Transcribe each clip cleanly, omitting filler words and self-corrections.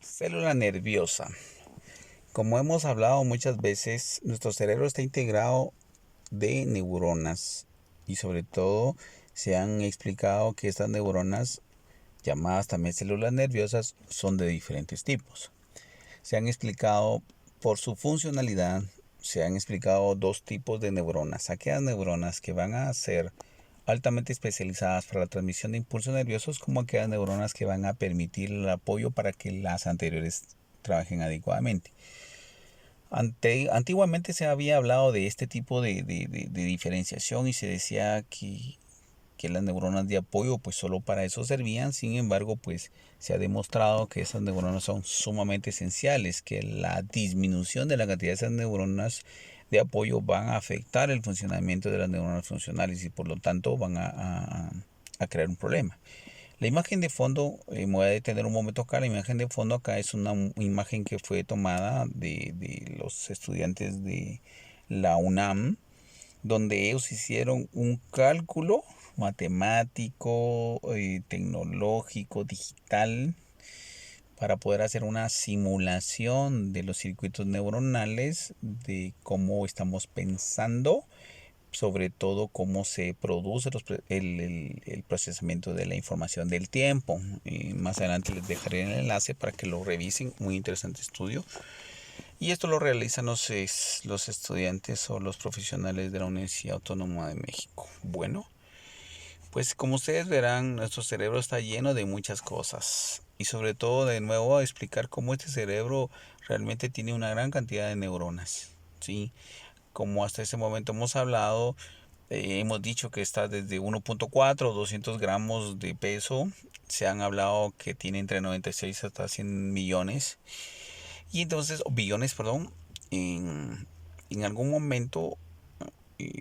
Célula nerviosa. Como hemos hablado muchas veces, nuestro cerebro está integrado de neuronas y sobre todo se han explicado que estas neuronas, llamadas también células nerviosas, son de diferentes tipos. Se han explicado por su funcionalidad, se han explicado dos tipos de neuronas. Aquellas neuronas que van a ser altamente especializadas para la transmisión de impulsos nerviosos, como aquellas neuronas que van a permitir el apoyo para que las anteriores trabajen adecuadamente. Antiguamente se había hablado de este tipo de diferenciación y se decía que las neuronas de apoyo pues solo para eso servían. Sin embargo, pues se ha demostrado que esas neuronas son sumamente esenciales, que la disminución de la cantidad de esas neuronas de apoyo van a afectar el funcionamiento de las neuronas funcionales y por lo tanto van a crear un problema. La imagen de fondo, me voy a detener un momento acá. La imagen de fondo acá es una imagen que fue tomada de los estudiantes de la UNAM, donde ellos hicieron un cálculo matemático, tecnológico, digital, para poder hacer una simulación de los circuitos neuronales, de cómo estamos pensando, sobre todo cómo se produce el procesamiento de la información del tiempo. Y más adelante les dejaré el enlace para que lo revisen, muy interesante estudio. Y esto lo realizan los estudiantes o los profesionales de la Universidad Autónoma de México. Bueno, pues como ustedes verán, nuestro cerebro está lleno de muchas cosas. Y sobre todo, de nuevo, explicar cómo este cerebro realmente tiene una gran cantidad de neuronas. ¿Sí? Como hasta ese momento hemos hablado, hemos dicho que está desde 1.4 o 200 gramos de peso. Se han hablado que tiene entre 96 hasta 100 millones. Y entonces, o billones, perdón, en algún momento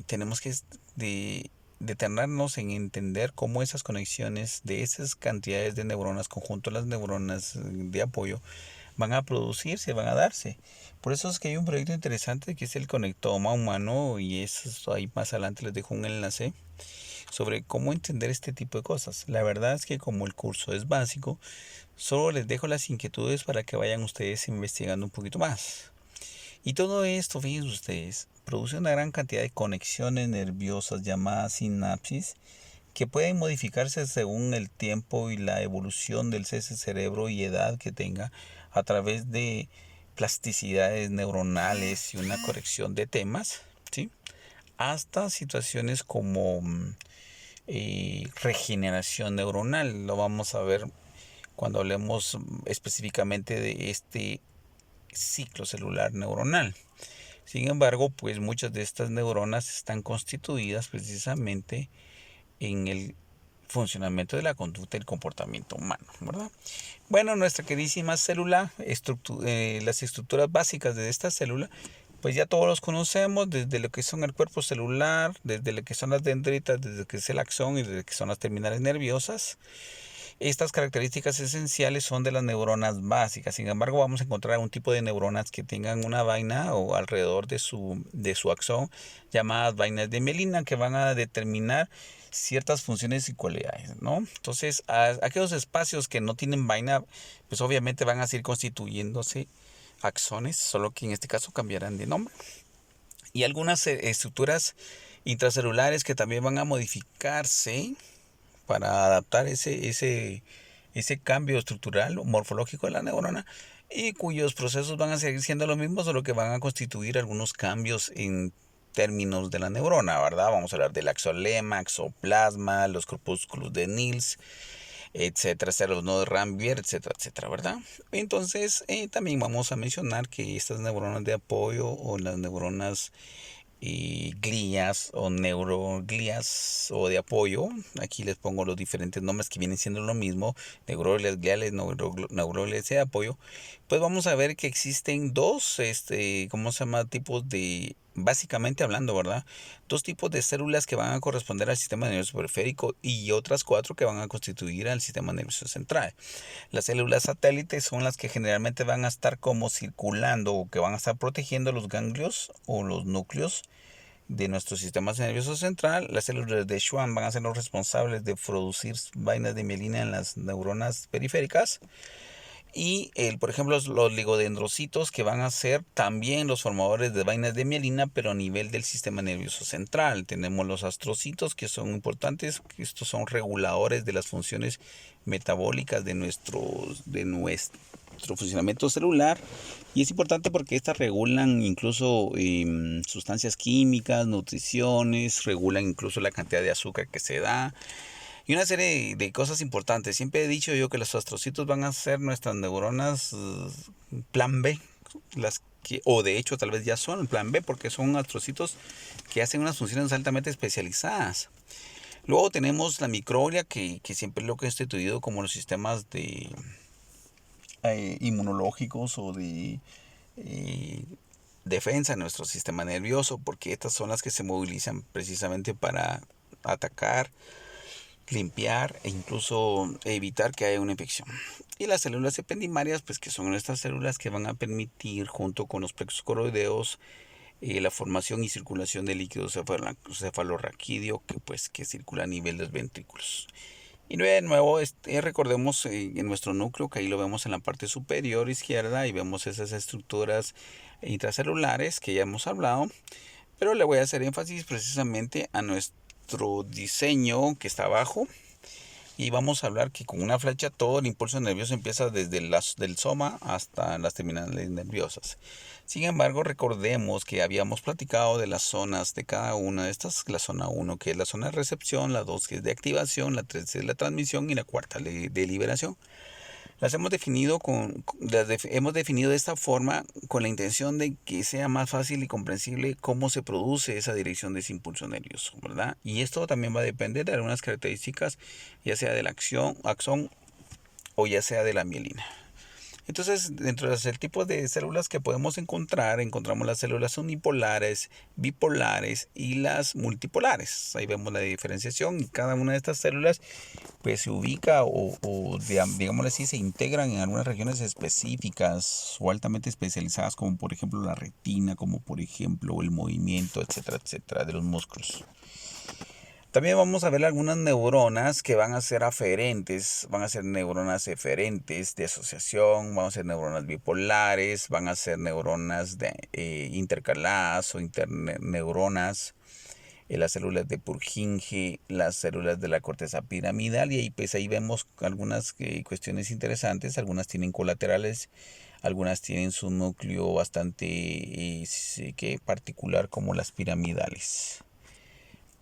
tenemos que detenernos en entender cómo esas conexiones de esas cantidades de neuronas, conjunto a las neuronas de apoyo, van a producirse, van a darse. Por eso es que hay un proyecto interesante que es el conectoma humano, y eso ahí más adelante les dejo un enlace sobre cómo entender este tipo de cosas. La verdad es que como el curso es básico, solo les dejo las inquietudes para que vayan ustedes investigando un poquito más. Y todo esto, fíjense ustedes, produce una gran cantidad de conexiones nerviosas llamadas sinapsis que pueden modificarse según el tiempo y la evolución del cerebro y edad que tenga a través de plasticidades neuronales y una corrección de temas, ¿sí? Hasta situaciones como regeneración neuronal. Lo vamos a ver cuando hablemos específicamente de este ciclo celular neuronal. Sin embargo, pues muchas de estas neuronas están constituidas precisamente en el funcionamiento de la conducta y el comportamiento humano, ¿verdad? Bueno, nuestra queridísima célula, las estructuras básicas de esta célula, pues ya todos los conocemos, desde lo que son el cuerpo celular, desde lo que son las dendritas, desde lo que es el axón y desde lo que son las terminales nerviosas. Estas características esenciales son de las neuronas básicas. Sin embargo, vamos a encontrar un tipo de neuronas que tengan una vaina o alrededor de su axón, llamadas vainas de mielina, que van a determinar ciertas funciones y cualidades, ¿no? Entonces, aquellos espacios que no tienen vaina, pues obviamente van a seguir constituyéndose axones, solo que en este caso cambiarán de nombre. Y algunas estructuras intracelulares que también van a modificarse para adaptar ese cambio estructural o morfológico de la neurona, y cuyos procesos van a seguir siendo los mismos, solo que van a constituir algunos cambios en términos de la neurona, ¿verdad? Vamos a hablar del axolema, axoplasma, los corpúsculos de Nils, etcétera, los nodos de Ranvier, etcétera, etcétera, ¿verdad? Entonces, también vamos a mencionar que estas neuronas de apoyo o las neuronas glías o neuroglías o de apoyo, aquí les pongo los diferentes nombres que vienen siendo lo mismo, neuroglias, gliales, neuroglias de apoyo, pues vamos a ver que existen dos, ¿cómo se llama? Tipos de, básicamente hablando, ¿verdad? Dos tipos de células que van a corresponder al sistema nervioso periférico y otras cuatro que van a constituir al sistema nervioso central. Las células satélites son las que generalmente van a estar como circulando o que van a estar protegiendo los ganglios o los núcleos de nuestro sistema nervioso central. Las células de Schwann van a ser los responsables de producir vainas de mielina en las neuronas periféricas. Y por ejemplo, los ligodendrocitos, que van a ser también los formadores de vainas de mielina, pero a nivel del sistema nervioso central. Tenemos los astrocitos, que son importantes, que estos son reguladores de las funciones metabólicas de nuestro funcionamiento celular. Y es importante porque estas regulan incluso sustancias químicas, nutriciones, regulan incluso la cantidad de azúcar que se da. Y una serie de cosas importantes. Siempre he dicho yo que los astrocitos van a ser nuestras neuronas plan B, o de hecho tal vez ya son el plan B, porque son astrocitos que hacen unas funciones altamente especializadas. Luego tenemos la microglia, que siempre lo que he instituido como los sistemas de inmunológicos o de defensa de nuestro sistema nervioso, porque estas son las que se movilizan precisamente para atacar, limpiar e incluso evitar que haya una infección. Y las células ependimarias, pues que son estas células que van a permitir, junto con los plexos coroideos, la formación y circulación de líquido cefalorraquídeo que circula a nivel de los ventrículos. Y de nuevo, recordemos en nuestro núcleo, que ahí lo vemos en la parte superior izquierda, y vemos esas estructuras intracelulares que ya hemos hablado, pero le voy a hacer énfasis precisamente a nuestro diseño que está abajo. Y vamos a hablar que con una flecha todo el impulso nervioso empieza desde del soma hasta las terminales nerviosas. Sin embargo, recordemos que habíamos platicado de las zonas de cada una de estas. La zona 1, que es la zona de recepción, la 2, que es de activación, la 3 es la transmisión y la cuarta de liberación. Las hemos definido hemos definido de esta forma con la intención de que sea más fácil y comprensible cómo se produce esa dirección de ese impulso nervioso, ¿verdad? Y esto también va a depender de algunas características, ya sea de la axón o ya sea de la mielina. Entonces, dentro de los tipos de células que podemos encontrar, encontramos las células unipolares, bipolares y las multipolares. Ahí vemos la diferenciación, y cada una de estas células pues se ubica digámoslo así, se integran en algunas regiones específicas o altamente especializadas, como por ejemplo la retina, como por ejemplo el movimiento, etcétera, etcétera, de los músculos. También vamos a ver algunas neuronas que van a ser aferentes, van a ser neuronas eferentes de asociación, van a ser neuronas bipolares, van a ser neuronas intercaladas o interneuronas, las células de Purkinje, las células de la corteza piramidal, y ahí pues ahí vemos algunas cuestiones interesantes. Algunas tienen colaterales, algunas tienen su núcleo bastante particular, como las piramidales.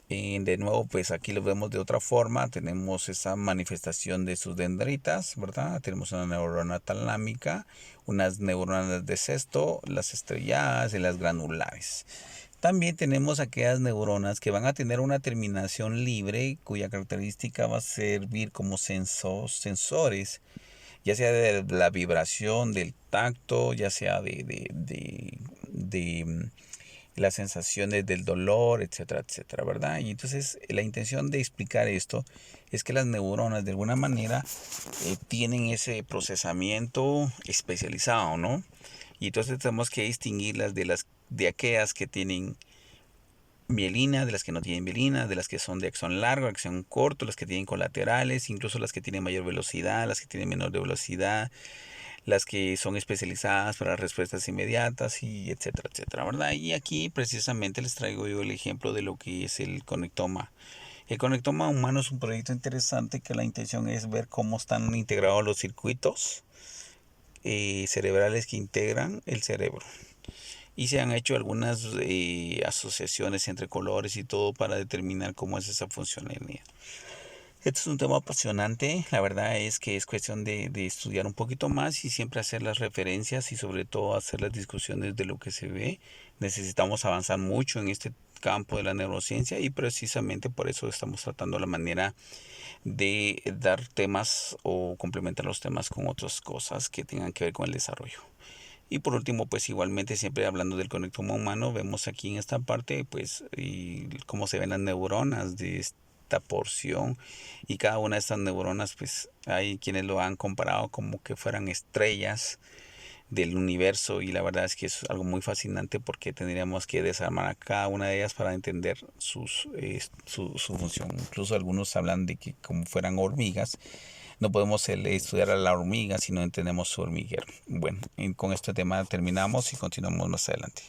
De nuevo, pues aquí lo vemos de otra forma. Tenemos esa manifestación de sus dendritas, ¿verdad? Tenemos una neurona talámica, unas neuronas de cesto, las estrelladas y las granulares. También tenemos aquellas neuronas que van a tener una terminación libre, cuya característica va a servir como sensores, ya sea de la vibración, del tacto, ya sea de las sensaciones del dolor, etcétera, etcétera, ¿verdad? Y entonces la intención de explicar esto es que las neuronas de alguna manera tienen ese procesamiento especializado, ¿no? Y entonces tenemos que distinguirlas de aquellas que tienen mielina, de las que no tienen mielina, de las que son de axón largo, axón corto, las que tienen colaterales, incluso las que tienen mayor velocidad, las que tienen menor de velocidad, las que son especializadas para respuestas inmediatas, y etcétera, etcétera, ¿verdad? Y aquí precisamente les traigo yo el ejemplo de lo que es el conectoma. El conectoma humano es un proyecto interesante, que la intención es ver cómo están integrados los circuitos cerebrales que integran el cerebro. Y se han hecho algunas asociaciones entre colores y todo para determinar cómo es esa funcionalidad. Este es un tema apasionante. La verdad es que es cuestión de estudiar un poquito más y siempre hacer las referencias y sobre todo hacer las discusiones de lo que se ve. Necesitamos avanzar mucho en este campo de la neurociencia, y precisamente por eso estamos tratando la manera de dar temas o complementar los temas con otras cosas que tengan que ver con el desarrollo. Y por último, pues igualmente, siempre hablando del conectoma humano, vemos aquí en esta parte pues cómo se ven las neuronas de esta porción, y cada una de estas neuronas pues hay quienes lo han comparado como que fueran estrellas del universo, y la verdad es que es algo muy fascinante, porque tendríamos que desarmar a cada una de ellas para entender su función. Incluso algunos hablan de que como fueran hormigas, no podemos estudiar a la hormiga si no entendemos su hormiguero. Bueno, y con este tema terminamos y continuamos más adelante.